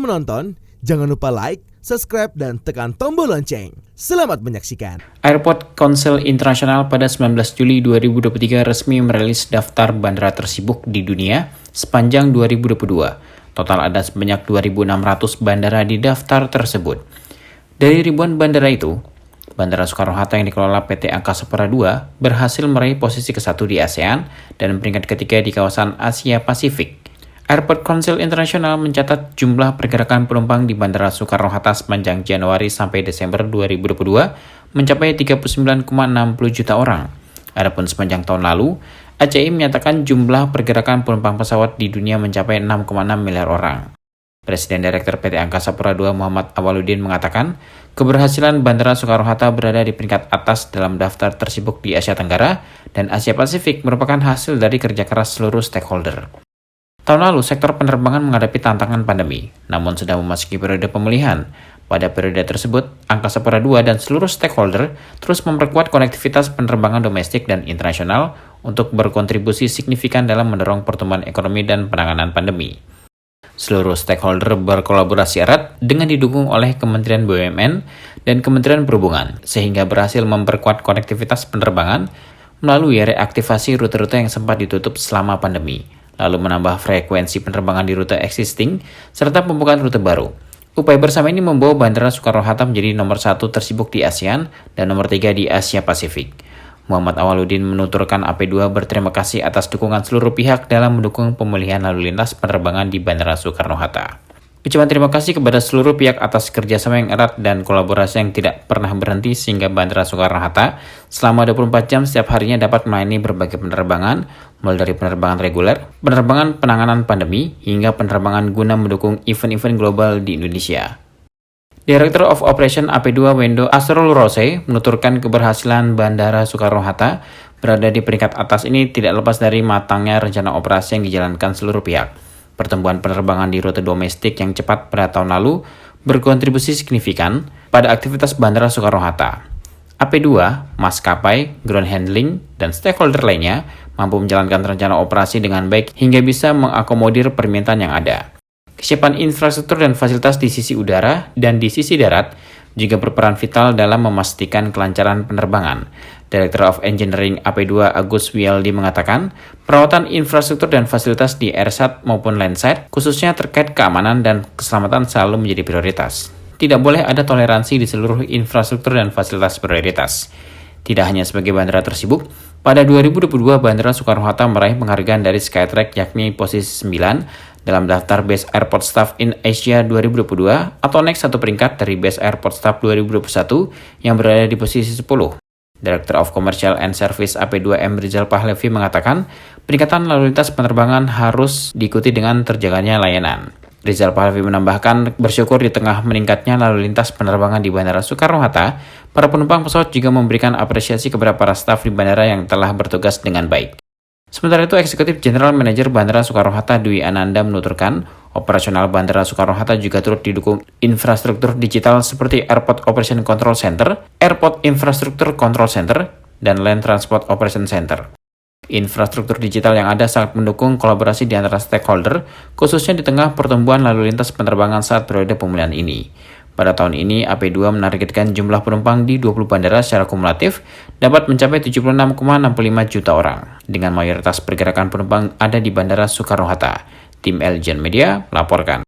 menonton, jangan lupa like, subscribe, dan tekan tombol lonceng. Selamat menyaksikan. Airport Council International pada 19 Juli 2023 resmi merilis daftar bandara tersibuk di dunia sepanjang 2022. Total ada sebanyak 2.600 bandara di daftar tersebut. Dari ribuan bandara itu, Bandara Soekarno-Hatta yang dikelola PT Angkasa Pura II berhasil meraih posisi ke-1 di ASEAN dan peringkat ketiga di kawasan Asia Pasifik. Airport Council International mencatat jumlah pergerakan penumpang di Bandara Soekarno-Hatta sepanjang Januari sampai Desember 2022 mencapai 39,60 juta orang. Adapun sepanjang tahun lalu, ACI menyatakan jumlah pergerakan penumpang pesawat di dunia mencapai 6,6 miliar orang. Presiden Direktur PT Angkasa Pura II Muhammad Awaludin mengatakan, keberhasilan Bandara Soekarno-Hatta berada di peringkat atas dalam daftar tersibuk di Asia Tenggara dan Asia Pasifik merupakan hasil dari kerja keras seluruh stakeholder. Tahun lalu, sektor penerbangan menghadapi tantangan pandemi, namun sudah memasuki periode pemulihan. Pada periode tersebut, Angkasa Pura II dan seluruh stakeholder terus memperkuat konektivitas penerbangan domestik dan internasional untuk berkontribusi signifikan dalam mendorong pertumbuhan ekonomi dan penanganan pandemi. Seluruh stakeholder berkolaborasi erat dengan didukung oleh Kementerian BUMN dan Kementerian Perhubungan, sehingga berhasil memperkuat konektivitas penerbangan melalui reaktivasi rute-rute yang sempat ditutup selama pandemi, lalu menambah frekuensi penerbangan di rute existing, serta pembukaan rute baru. Upaya bersama ini membawa Bandara Soekarno-Hatta menjadi nomor 1 tersibuk di ASEAN dan nomor 3 di Asia Pasifik. Muhammad Awaludin menuturkan AP2 berterima kasih atas dukungan seluruh pihak dalam mendukung pemulihan lalu lintas penerbangan di Bandara Soekarno-Hatta. Ucapan terima kasih kepada seluruh pihak atas kerjasama yang erat dan kolaborasi yang tidak pernah berhenti sehingga Bandara Soekarno-Hatta selama 24 jam setiap harinya dapat melayani berbagai penerbangan, mulai dari penerbangan reguler, penerbangan penanganan pandemi, hingga penerbangan guna mendukung event-event global di Indonesia. Director of Operation AP2 Wendo Asrul Rose menuturkan keberhasilan Bandara Soekarno-Hatta berada di peringkat atas ini tidak lepas dari matangnya rencana operasi yang dijalankan seluruh pihak. Pertumbuhan penerbangan di rute domestik yang cepat pada tahun lalu berkontribusi signifikan pada aktivitas Bandara Soekarno-Hatta. AP2, maskapai, ground handling, dan stakeholder lainnya mampu menjalankan rencana operasi dengan baik hingga bisa mengakomodir permintaan yang ada. Kesiapan infrastruktur dan fasilitas di sisi udara dan di sisi darat juga berperan vital dalam memastikan kelancaran penerbangan. Director of Engineering AP2 Agus Wialdi mengatakan, perawatan infrastruktur dan fasilitas di airside maupun landside, khususnya terkait keamanan dan keselamatan selalu menjadi prioritas. Tidak boleh ada toleransi di seluruh infrastruktur dan fasilitas prioritas. Tidak hanya sebagai bandara tersibuk, pada 2022 Bandara Soekarno-Hatta meraih penghargaan dari Skytrax yakni posisi 9 dalam daftar Best Airport Staff in Asia 2022 atau naik satu peringkat dari Best Airport Staff 2021 yang berada di posisi 10. Director of Commercial and Service AP2M Rizal Pahlevi mengatakan, peningkatan lalu lintas penerbangan harus diikuti dengan terjaganya layanan. Rizal Pahlevi menambahkan, bersyukur di tengah meningkatnya lalu lintas penerbangan di Bandara Soekarno-Hatta, para penumpang pesawat juga memberikan apresiasi kepada para staf di bandara yang telah bertugas dengan baik. Sementara itu, Eksekutif General Manager Bandara Soekarno-Hatta Dwi Ananda menuturkan, operasional Bandara Soekarno-Hatta juga turut didukung infrastruktur digital seperti Airport Operation Control Center, Airport Infrastructure Control Center, dan Land Transport Operation Center. Infrastruktur digital yang ada sangat mendukung kolaborasi di antara stakeholder, khususnya di tengah pertumbuhan lalu lintas penerbangan saat periode pemulihan ini. Pada tahun ini, AP2 menargetkan jumlah penumpang di 20 bandara secara kumulatif dapat mencapai 76,65 juta orang, dengan mayoritas pergerakan penumpang ada di Bandara Soekarno-Hatta. Tim Eljan Media melaporkan.